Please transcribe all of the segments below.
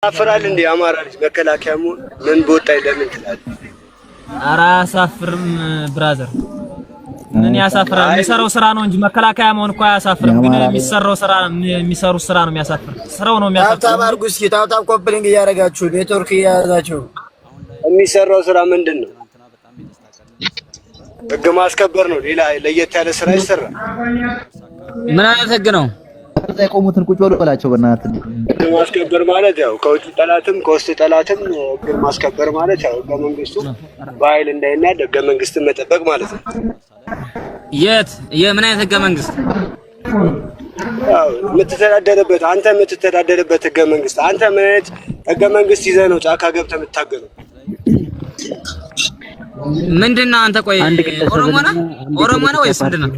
አፍራል እንዴ አማራ ልጅ መከላከያ ምን ቦጣይ ለምን ትላለህ? ኧረ አያሳፍርም ብራዘር። ምን ያሳፍራል? የሚሰራው ስራ ነው እንጂ መከላከያ መሆን እኮ አያሳፍርም። ግን የሚሰሩት ስራ ነው የሚያሳፍር። ስራው ነው የሚያሳፍር። ታብታብ አድርጉ እስኪ ታብታብ ኮፕሊንግ እያደረጋችሁ ኔትወርክ እያያዛችሁ የሚሰራው ስራ ምንድነው? ህግ ማስከበር ነው። ሌላ ለየት ያለ ስራ ይሰራል። ምን አይነት ህግ ነው? የቆሙትን ቁጭ በሉ በላቸው በእናትህ። ህግ ማስከበር ማለት ያው ከውጭ ጠላትም ከውስጥ ጠላትም ህግ ማስከበር ማለት ያው ህገ መንግስቱ በኃይል እንዳይናድ ህገ መንግስትን መጠበቅ ማለት ነው። የምን አይነት ህገ መንግስት? ያው የምትተዳደርበት አንተ የምትተዳደርበት ህገ መንግስት። አንተ ምን አይነት ህገ መንግስት ይዘህ ነው ጫካ ገብተህ የምታገለው? ምንድነው? አንተ ቆይ ኦሮሞ ነህ ወይስ ምንድነው?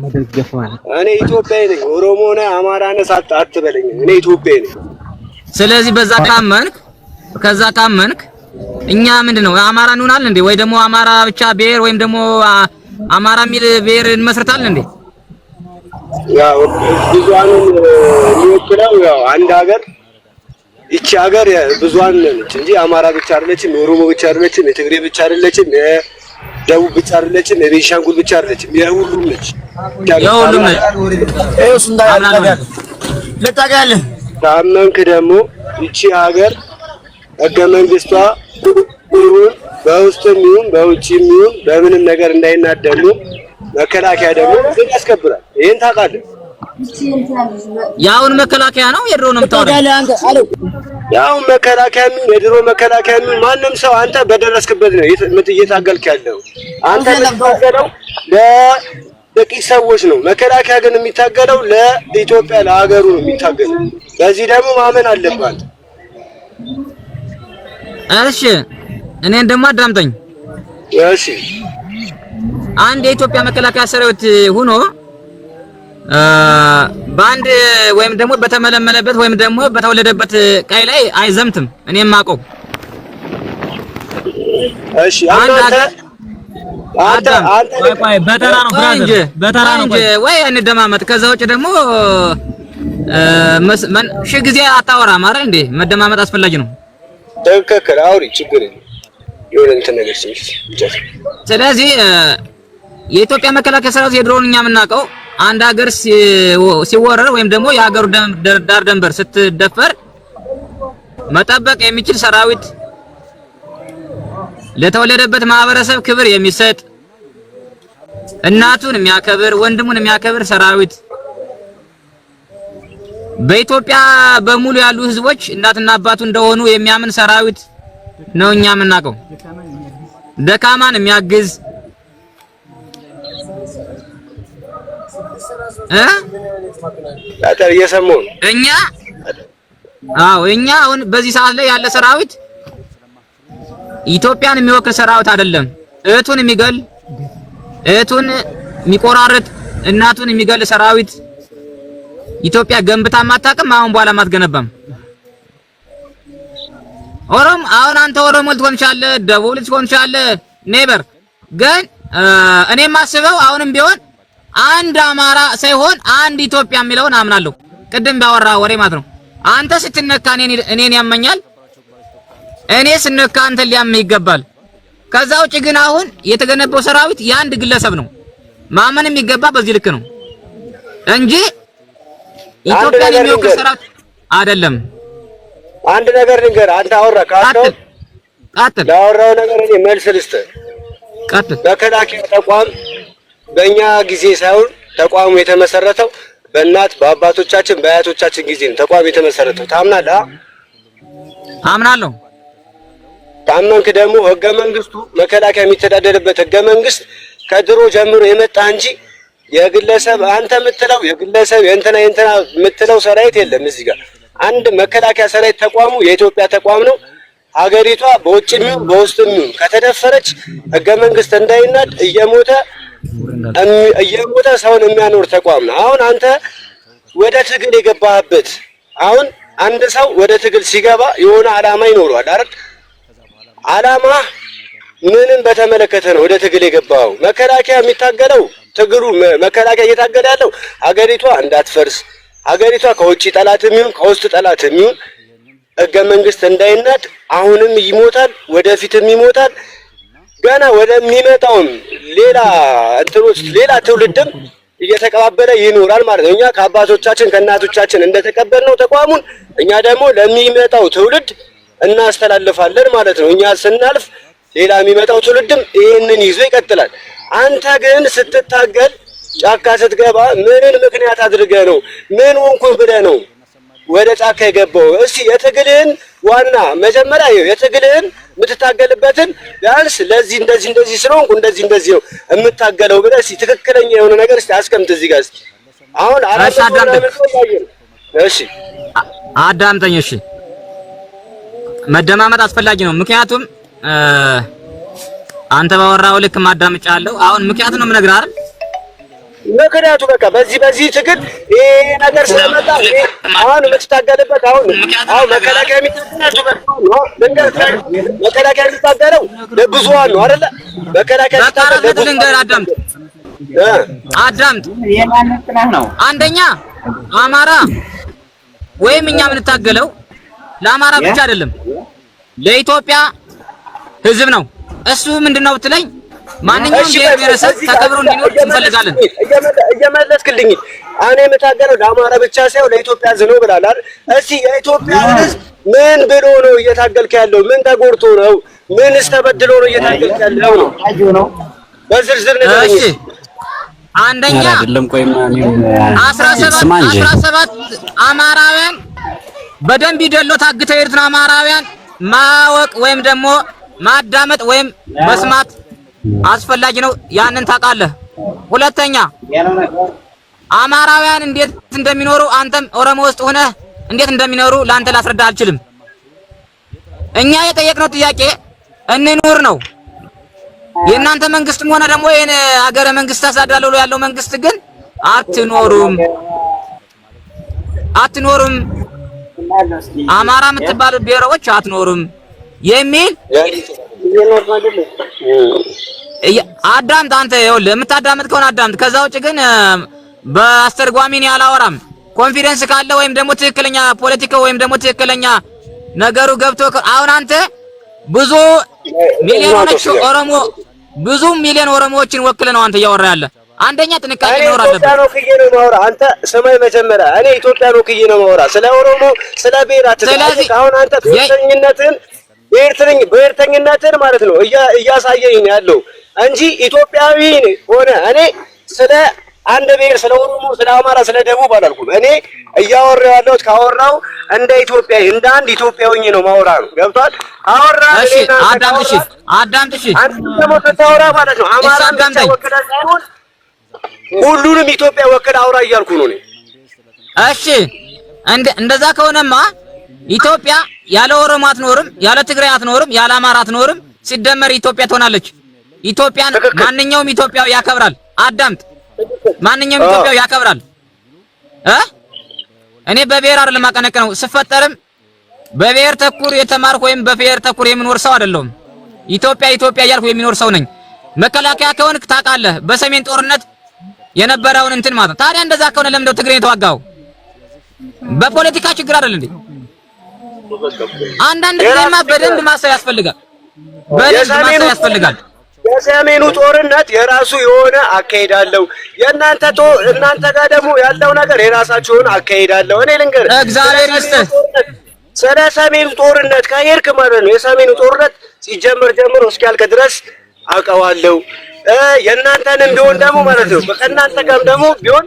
እኔ ኢትዮጵያዊ ነኝ። ኦሮሞ ነህ አማራ ነህ አትበለኝ። እኔ ኢትዮጵያዊ ነኝ። ስለዚህ ከዛ ካመንክ እኛ ምንድነው አማራ እንሆናለን እንዴ? ወይ ደግሞ አማራ ብቻ ብሔር ወይም ደግሞ አማራ የሚል ብሔር እንመስርታለን እንዴ? ያው ብዙሃኑን የሚወክለው ያው አንድ ሀገር ይቺ ሀገር ብዙሃን ነች እንጂ አማራ ብቻ አይደለችም፣ የኦሮሞ ብቻ አይደለችም፣ የትግሬ ብቻ አይደለችም፣ የደቡብ ብቻ አይደለችም፣ የቤንሻንጉል ብቻ አይደለችም፣ የሁሉም ነች። የሁሉም ነች። እዩስ ለታጋለ ታመንክ ደግሞ ይቺ ሀገር ህገ መንግስቷ ሁሉን በውስጥም ይሁን በውጭም ይሁን በምንም ነገር እንዳይናደሉ መከላከያ ደግሞ ህግ ያስከብራል። ይሄን ታውቃለህ? ያውን መከላከያ ነው የድሮ ነው የምታወራው? ያው መከላከያ የድሮ መከላከያ ማንም ሰው አንተ በደረስክበት ነው እየታገልክ ያለው። አንተ የምትታገለው ለጥቂት ሰዎች ነው። መከላከያ ግን የሚታገለው ለኢትዮጵያ ለሀገሩ ነው የሚታገለው። በዚህ ደግሞ ማመን አለበት። እሺ እኔን ደግሞ አዳምጠኝ። እሺ አንድ የኢትዮጵያ መከላከያ ሰራዊት ሆኖ በአንድ ወይም ደግሞ በተመለመለበት ወይም ደግሞ በተወለደበት ቀይ ላይ አይዘምትም። እኔም ማቀው። እሺ አንተ ቆይ በተራ ነው ብራዘር፣ በተራ ነው ወይ እንደማመጥ። ከዛ ውጭ ደግሞ ሺህ ጊዜ አታወራም አይደል እንዴ? መደማመጥ አስፈላጊ ነው። ትክክል አውሪ፣ ችግር የለም። የሆነ እንትን ነገር ስለዚህ የኢትዮጵያ መከላከያ ሰራዊት የድሮውን እኛ የምናውቀው አንድ ሀገር ሲወረር ወይም ደግሞ የሀገሩ ዳር ድንበር ስትደፈር መጠበቅ የሚችል ሰራዊት፣ ለተወለደበት ማህበረሰብ ክብር የሚሰጥ፣ እናቱን የሚያከብር ወንድሙን የሚያከብር ሰራዊት፣ በኢትዮጵያ በሙሉ ያሉ ህዝቦች እናትና አባቱ እንደሆኑ የሚያምን ሰራዊት ነው እኛ የምናውቀው። ደካማን የሚያግዝ እየሰማሁ ነው። እኛ አሁን በዚህ ሰዓት ላይ ያለ ሰራዊት ኢትዮጵያን የሚወክል ሰራዊት አይደለም። እህቱን የሚገል እህቱን የሚቆራረጥ እናቱን የሚገል ሰራዊት ኢትዮጵያ ገንብታ ማታውቅም፣ አሁን በኋላ ማትገነባም። አሁን አንተ ኦሮሞ ልትሆን ትችላለህ፣ ደቡብ ልትሆን ትችላለህ፣ ኔበር ግን እኔ የማስበው አሁንም ቢሆን አንድ አማራ ሳይሆን አንድ ኢትዮጵያ የሚለውን አምናለሁ። ቅድም ባወራ ወሬ ማለት ነው። አንተ ስትነካ እኔን ያመኛል፣ እኔ ስነካ አንተ ሊያምህ ይገባል። ከዛ ውጭ ግን አሁን የተገነባው ሰራዊት የአንድ ግለሰብ ነው። ማመን የሚገባ በዚህ ልክ ነው እንጂ ኢትዮጵያን የሚወክል ሰራዊት አይደለም። አንድ ነገር ልንገር። አንተ አወራህ ቀጥል። ያወራው ነገር እኔ መልስ ልስጥህ። ቀጥል። መከላከያ ተቋም በእኛ ጊዜ ሳይሆን ተቋሙ የተመሰረተው በእናት በአባቶቻችን በአያቶቻችን ጊዜ ነው ተቋሙ የተመሰረተው። ታምናለህ? አምናለሁ። ታመንክ ደግሞ ህገ መንግስቱ መከላከያ የሚተዳደርበት ህገ መንግስት ከድሮ ጀምሮ የመጣ እንጂ የግለሰብ አንተ የምትለው የግለሰብ የእንትና የምትለው ሰራዊት የለም። እዚህ ጋር አንድ መከላከያ ሰራዊት ተቋሙ የኢትዮጵያ ተቋም ነው። ሀገሪቷ በውጭም ይሁን በውስጥም ይሁን ከተደፈረች ህገ መንግስት እንዳይናድ እየሞተ ሰውን የሚያኖር ተቋም ነው። አሁን አንተ ወደ ትግል የገባህበት አሁን አንድ ሰው ወደ ትግል ሲገባ የሆነ አላማ ይኖረዋል አይደል? አላማ ምንም በተመለከተ ነው ወደ ትግል የገባው። መከላከያ የሚታገለው ትግሉ መከላከያ እየታገለ ያለው ሀገሪቷ እንዳትፈርስ ሀገሪቷ ከውጭ ጠላትም ይሁን ከውስጥ ጠላትም ይሁን ህገ መንግስት እንዳይናድ አሁንም ይሞታል፣ ወደፊትም ይሞታል። ገና ወደሚመጣውም ሌላ እንትኖች ሌላ ትውልድም እየተቀባበለ ይኖራል ማለት ነው። እኛ ከአባቶቻችን ከእናቶቻችን እንደተቀበልነው ተቋሙን እኛ ደግሞ ለሚመጣው ትውልድ እናስተላልፋለን ማለት ነው። እኛ ስናልፍ ሌላ የሚመጣው ትውልድም ይህንን ይዞ ይቀጥላል። አንተ ግን ስትታገል ጫካ ስትገባ ምንን ምክንያት አድርገህ ነው? ምን ወንኩን ብለህ ነው ወደ ጫካ የገባው? እስቲ የትግልህን ዋና መጀመሪያ የትግልህን የምትታገልበትን ቢያንስ ለዚህ እንደዚህ ስለሆንኩ እንደዚህ ነው የምታገለው ብለህ እስቲ ትክክለኛ የሆነ ነገር እስቲ አስቀምጥ እዚህ ጋር እስቲ። አሁን እሺ አዳምጠኝ። እሺ መደማመጥ አስፈላጊ ነው። ምክንያቱም አንተ ባወራው ልክ ማዳምጫለሁ። አሁን ምክንያቱም ነው የምነግርህ አይደል? ምክንያቱ በቃ በዚህ ትግል ይሄ ነገር ስለመጣ አሁን የምትታገልበት አሁን መከላከያ የሚታገለው ለብዙሃን ነው አይደለ? መከላከያ የሚታገለው ልንገርህ፣ አዳምጥ። አንደኛ አማራ ወይም እኛ የምንታገለው ለአማራ ብቻ አይደለም፣ ለኢትዮጵያ ሕዝብ ነው። እሱ ምንድነው ብትለኝ ማንኛውም ብሔረሰብ ተከብሮ እንዲኖር እንፈልጋለን። እየመለስክልኝ እኔ የምታገለው ለአማራ ብቻ ሳይሆን ለኢትዮጵያ ሕዝብ ነው ብለሃል አይደል? እስኪ የኢትዮጵያ ሕዝብ ምን ብሎ ነው እየታገልክ ያለው? ምን ተጎድቶ ነው? ምንስ ተበድሎ ነው እየታገልክ ያለው ነው? በዝርዝር ንገረኝ። እሺ አንደኛ 17 አማራውያን በደንብ ይደሎ ታግተው የኤርትራ አማራውያን ማወቅ ወይም ደግሞ ማዳመጥ ወይም መስማት አስፈላጊ ነው። ያንን ታውቃለህ። ሁለተኛ አማራውያን እንዴት እንደሚኖሩ አንተም ኦሮሞ ውስጥ ሆነህ እንዴት እንደሚኖሩ ለአንተ ላስረዳ አልችልም። እኛ የጠየቅነው ጥያቄ እንኑር ነው። የእናንተ መንግስትም ሆነ ደግሞ ይሄን ሀገረ መንግስት አሳዳለሁ ያለው መንግስት ግን አትኖሩም አማራ የምትባሉ ብሔሮች አትኖሩም የሚል አዳምጥ። አንተ ይኸውልህ የምታዳምጥ ከሆነ አዳምጥ። ከዛ ውጭ ግን በአስተርጓሚ እኔ አላወራም። ኮንፊደንስ ካለ ወይም ደግሞ ትክክለኛ ፖለቲካው ወይም ደግሞ ትክክለኛ ነገሩ ገብቶ አሁን አንተ ብዙ ሚሊዮን ኦሮሞዎችን ወክለህ ነው አንተ እያወራ ያለ። አንደኛ ጥንቃቄ መኖር አለበት። አንተ ስማይ መጀመሪያ እኔ ኢትዮጵያ ነው ክዬ ነው ማውራ ስለ ኦሮሞ ስለ ብሔር አትጠይቅ። አሁን አንተ ብሔርተኝነትን ማለት ነው እያሳየኝ ነው ያለው እንጂ ኢትዮጵያዊ ሆነ እኔ ስለ አንድ ብሔር ስለ ኦሮሞ ስለ አማራ ስለ ደቡብ አላልኩም። እኔ እያወራሁ ያለሁት ካወራው እንደ ኢትዮጵያዊ እንደ አንድ ኢትዮጵያዊ ነው ማውራ ነው። ገብቷል? አወራ እሺ አዳምጥ። እሺ አንተ ደግሞ ስታወራ ማለት ነው አማራን ብቻ ወክለህ ሳይሆን ሁሉንም ኢትዮጵያ ወክለህ አውራ እያልኩ ነው እኔ። እሺ እንደዛ ከሆነማ ኢትዮጵያ ያለ ኦሮሞ አትኖርም፣ ያለ ትግራይ አትኖርም፣ ያለ አማራ አትኖርም። ሲደመር ኢትዮጵያ ትሆናለች። ኢትዮጵያን ማንኛውም ኢትዮጵያዊ ያከብራል። አዳምጥ። ማንኛውም ኢትዮጵያዊ ያከብራል። እኔ በብሔር አይደለም አቀነቀነው። ስፈጠርም በብሔር ተኩር የተማርኩ ወይም በብሔር ተኩር የምኖር ሰው አይደለሁም። ኢትዮጵያ እያልኩ የሚኖር ሰው ነኝ። መከላከያ ከሆንክ ታውቃለህ፣ በሰሜን ጦርነት የነበረውን እንትን ማለት ነው። ታዲያ እንደዛ ከሆነ ለምንድነው ትግሬን የተዋጋው? በፖለቲካ ችግር አይደል እንዴ? አንዳንድ ጊዜማ በደንብ ማሰብ ያስፈልጋል። የሰሜኑ ጦርነት የራሱ የሆነ አካሄድ አለው። እናንተ ጋር ደግሞ ያለው ነገር የራሳችሁን አካሄድ አለው። እኔ ልንገርህ፣ እግዚአብሔር ይስጥህ። ስለ ሰሜኑ ጦርነት ከሄድክ ማለት ነው የሰሜኑ ጦርነት ሲጀምር ጀምሮ እስኪያልቅ ድረስ አውቀዋለሁ። የእናንተንም ቢሆን ደግሞ ማለት ነው ከእናንተ ጋርም ደግሞ ቢሆን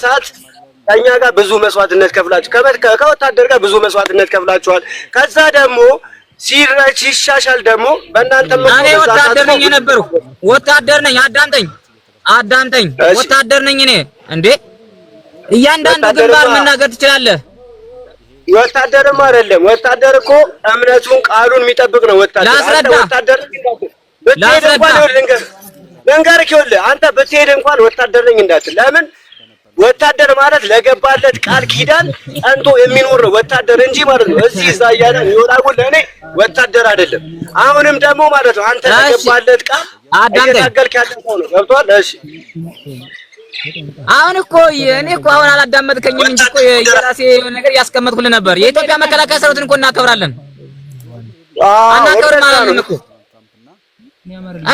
ሰዓት ከእኛ ጋር ብዙ መስዋዕትነት ከወታደር ጋር ብዙ መስዋዕትነት ከፍላችኋል። ከዛ ደግሞ ሲሻሻል ደግሞ በእናንተ እኔ ወታደር ነኝ የነበርኩ ወታደር ነኝ። አዳምጠኝ። ወታደር ነኝ እኔ። እንዴ እያንዳንዱ ግንባር መናገር ትችላለህ። ወታደርም አይደለም። ወታደር እኮ እምነቱን ቃሉን የሚጠብቅ ነው ወታደር። ብትሄድ እንኳን አንተ ብትሄድ እንኳን ወታደር ነኝ እንዳትል። ለምን ወታደር ማለት ለገባለት ቃል ኪዳን ጸንቶ የሚኖር ነው ወታደር እንጂ ማለት ነው እዚህ እዛ እያለ ይወጣጉል። ለእኔ ወታደር አይደለም። አሁንም ደግሞ ማለት ነው አንተ ለገባለት ቃል እየታገልክ ያለ ሰው ነው። ገብቶሃል? እሺ አሁን እኮ እኔ እኮ አሁን አላዳመጥከኝም እንጂ እኮ የራሴ የሆነ ነገር ያስቀመጥኩልህ ነበር። የኢትዮጵያ መከላከያ ሰራዊትን እኮ እናከብራለን።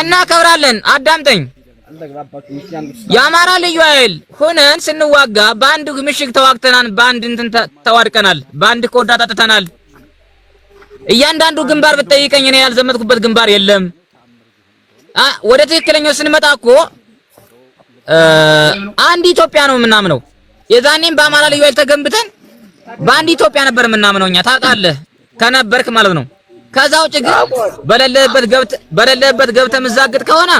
እናከብራለን። አዳምጠኝ። የአማራ ልዩ ኃይል ሆነን ስንዋጋ በአንድ ምሽግ ተዋግተናል፣ በአንድ እንትን ተዋድቀናል፣ በአንድ ኮዳ ጠጥተናል። እያንዳንዱ ግንባር ብትጠይቀኝ እኔ ያልዘመትኩበት ግንባር የለም። ወደ ትክክለኛው ስንመጣ እኮ አንድ ኢትዮጵያ ነው የምናምነው። የዛኔም በአማራ ልዩ ኃይል ተገንብተን በአንድ ኢትዮጵያ ነበር የምናምነው እኛ ታውቃለህ ከነበርክ ማለት ነው። ከዛ ውጭ ግን በሌለበት ገብተህ ምዛግጥ ከሆነ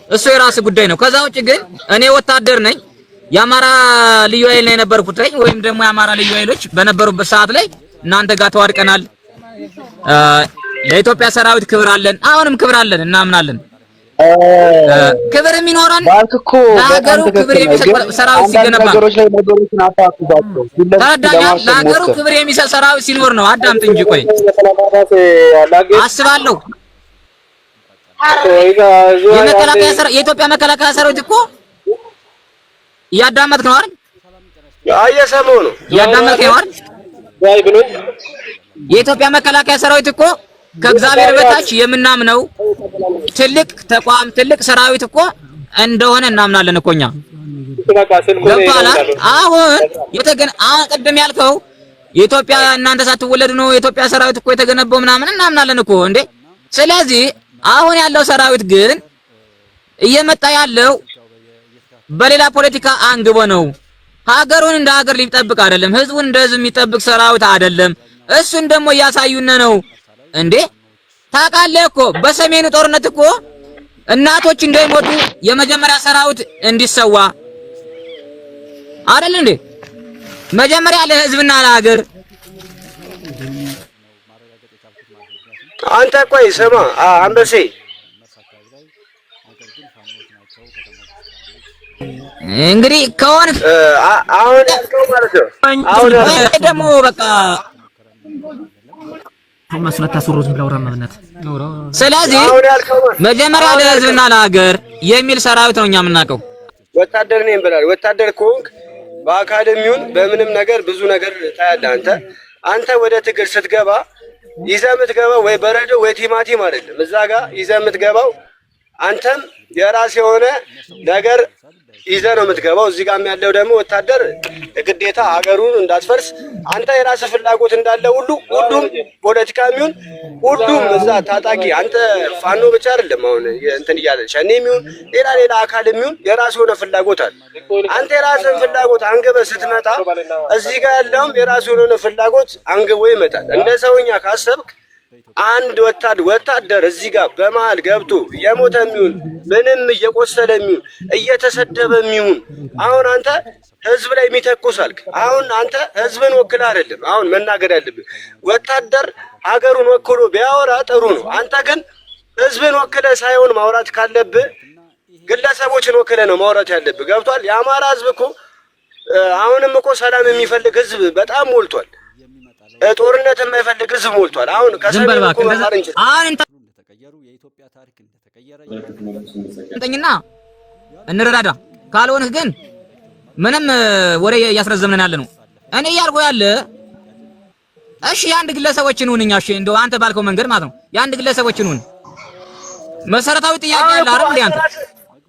እሱ የራስ ጉዳይ ነው። ከዛ ውጭ ግን እኔ ወታደር ነኝ። የአማራ ልዩ ኃይል ነው የነበርኩት ወይም ደግሞ የአማራ ልዩ ኃይሎች በነበሩበት ሰዓት ላይ እናንተ ጋር ተዋድቀናል። ለኢትዮጵያ ሰራዊት ክብር አለን፣ አሁንም ክብር አለን፣ እናምናለን። ክብር የሚኖረን ለሀገሩ ክብር የሚሰጥ ሰራዊት ሲገነባ ተረዳኛል። ለሀገሩ ክብር የሚሰጥ ሰራዊት ሲኖር ነው። አዳምጥ እንጂ ቆይ አስባለሁ። የኢትዮጵያ መከላከያ ሰራዊት እኮ እያዳመጥክ ነው አይደል? እየሰማሁ ነው። እያዳመጥክ ነው አይደል? የኢትዮጵያ መከላከያ ሰራዊት እኮ ከእግዚአብሔር በታች የምናምነው ትልቅ ተቋም ትልቅ ሰራዊት እኮ እንደሆነ እናምናለን እኮ እኛ። ገብቶሃል? አሁን ቅድም ያልከው የኢትዮጵያ እናንተ ሳትወለዱ ነው የኢትዮጵያ ሰራዊት እኮ የተገነባው ምናምን እናምናለን እኮ እንዴ። ስለዚህ አሁን ያለው ሰራዊት ግን እየመጣ ያለው በሌላ ፖለቲካ አንግቦ ነው። ሀገሩን እንደ ሀገር ሊጠብቅ አይደለም፣ ህዝቡን እንደ ህዝብ የሚጠብቅ ሰራዊት አይደለም። እሱን ደግሞ እያሳዩን ነው እንዴ። ታውቃለህ እኮ በሰሜኑ ጦርነት እኮ እናቶች እንዳይሞቱ የመጀመሪያ ሰራዊት እንዲሰዋ አይደል እንዴ? መጀመሪያ ለህዝብና ለሀገር። አንተ ቆይ ስማ አንበሴ፣ እንግዲህ ከሆነ አሁን ያልከው ማለት ነው። አሁን ደግሞ በቃ ማስለታ ሱሩዝ ብላውራ ማለት ነው። ስለዚህ መጀመሪያ ለህዝብና ለሀገር የሚል ሰራዊት ነው እኛ የምናውቀው። ወታደር ነኝ ብላል። ወታደር ከሆንክ በአካዳሚውን በምንም ነገር ብዙ ነገር ታያለህ። አንተ ወደ ትግል ስትገባ ይዘህ የምትገባው ወይ በረዶ ወይ ቲማቲም አይደለም። እዛ ጋር ይዘህ የምትገባው አንተም የራስ የሆነ ነገር ይዘህ ነው የምትገባው። እዚህ ጋርም ያለው ደግሞ ወታደር ግዴታ ሀገሩን እንዳትፈርስ አንተ የራስህ ፍላጎት እንዳለ ሁሉ ሁሉም ፖለቲካም ይሁን ሁሉም እዛ ታጣቂ አንተ ፋኖ ብቻ አይደለም። አሁን እንትን እያለ ሸኔም ይሁን ሌላ አካልም ይሁን የራሱ የሆነ ፍላጎት አለ። አንተ የራስህን ፍላጎት አንግበህ ስትመጣ እዚህ ጋር ያለውም የራሱ የሆነ ፍላጎት አንግቦ ይመጣል። እንደ ሰውኛ ካሰብክ አንድ ወታደር እዚህ ጋር በመሀል ገብቶ እየሞተ የሚሆን ምንም እየቆሰለ የሚሆን እየተሰደበ የሚሆን አሁን አንተ ህዝብ ላይ የሚተኩሳልክ አሁን አንተ ህዝብን ወክለ አይደለም አሁን መናገር ያለብህ። ወታደር ሀገሩን ወክሎ ቢያወራ ጥሩ ነው። አንተ ግን ህዝብን ወክለ ሳይሆን ማውራት ካለብህ ግለሰቦችን ወክለ ነው ማውራት ያለብህ። ገብቷል? የአማራ ህዝብ እኮ አሁንም እኮ ሰላም የሚፈልግ ህዝብ በጣም ሞልቷል። ጦርነት የማይፈልግ ህዝብ ሞልቷል። አሁን ከሰሜን እኮ መማር እንችላለን። አሁን እንተኝና እንረዳዳ። ካልሆንህ ግን ምንም ወሬ እያስረዘምን ያለ ነው። እኔ እያልኩ ያለ እሺ የአንድ ግለሰቦችን ሁን። እሺ እንደው አንተ ባልከው መንገድ ማለት ነው የአንድ ግለሰቦችን ሁን። መሰረታዊ ጥያቄ አለ አይደል?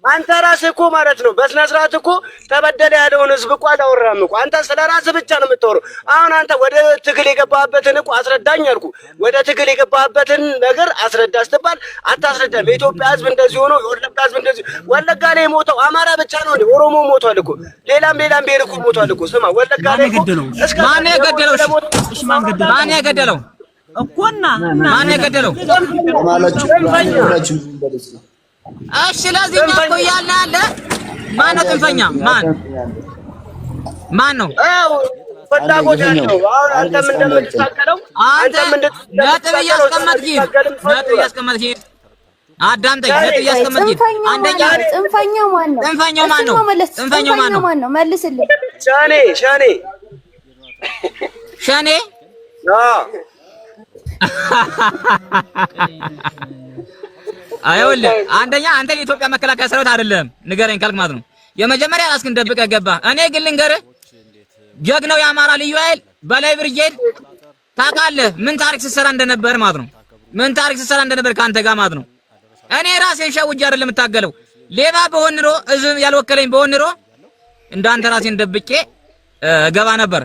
አንተ ራስህ እኮ ማለት ነው በስነ ስርዓት እኮ ተበደለ ያለውን ህዝብ እኮ አላወራህም እኮ። አንተ ስለ ራስህ ብቻ ነው የምታወራው። አሁን አንተ ወደ ትግል የገባህበትን እኮ አስረዳኝ አልኩ። ወደ ትግል የገባህበትን ነገር አስረዳ ስትባል አታስረዳም። የኢትዮጵያ ህዝብ እንደዚህ ሆኖ የወለጋ ህዝብ እንደዚህ ወለጋ ላይ የሞተው አማራ ብቻ ነው እንዴ? ኦሮሞ ሞቷል እኮ ሌላም ብሔር እኮ ሞቷል እኮ። ስማ ወለጋ ላይ እኮ ማን የገደለው? እሺ ማን የገደለው እኮና ማን የገደለው ማለት እሺ ስለዚህ እኛ እኮ እያልን ያለ ማን ነው ጥንፈኛ? ማን ነው? ፍላጎት ያለው አሁን አንተም እንደምትሳከለው አንተም ነጥብ እያስቀመጥክ አዳምጠኝ። ነጥብ እያስቀመጥክ አንደኛ ጥንፈኛው ማን ነው? ጥንፈኛው ማን ነው? ጥንፈኛው ማን ነው? መልስልኝ። ሸኔ አይወልህ አንደኛ አንተ የኢትዮጵያ መከላከያ ሰራዊት አይደለም ንገረኝ ካልክ ማለት ነው የመጀመሪያ ራስህን ደብቀህ ገባህ። እኔ ግን ልንገርህ ጀግናው የአማራ ልዩ ኃይል በላይ ብርጌድ ታውቃለህ ምን ታሪክ ስትሰራ እንደነበር ማለት ነው። ምን ታሪክ ስትሰራ እንደነበር ካንተ ጋር ማለት ነው። እኔ ራሴን ሸውጄ አይደለም የምታገለው። ሌባ በሆን ኖሮ እዝም ያልወከለኝ በሆን ኖሮ እንዳንተ ራሴን ደብቄ ገባ ነበር።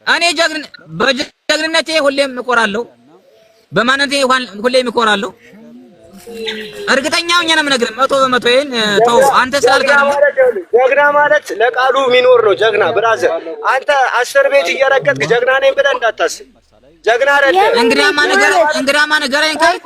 እኔ በጀግንነቴ ሁሌም እኮራለሁ፣ በማንነቴ ሁሌም እኮራለሁ። እርግጠኛ ሆኜ ነው የምነግርህ 100% ይሄን ተው። አንተ ስላልከኝ ጀግና ማለት ለቃሉ የሚኖር ነው። ጀግና ብራዘር፣ አንተ 10 ቤት እየረገጥክ ጀግና ነኝ ብለህ እንዳታስብ። ጀግና አይደለም። እንግዲያማ ንገረኝ ካል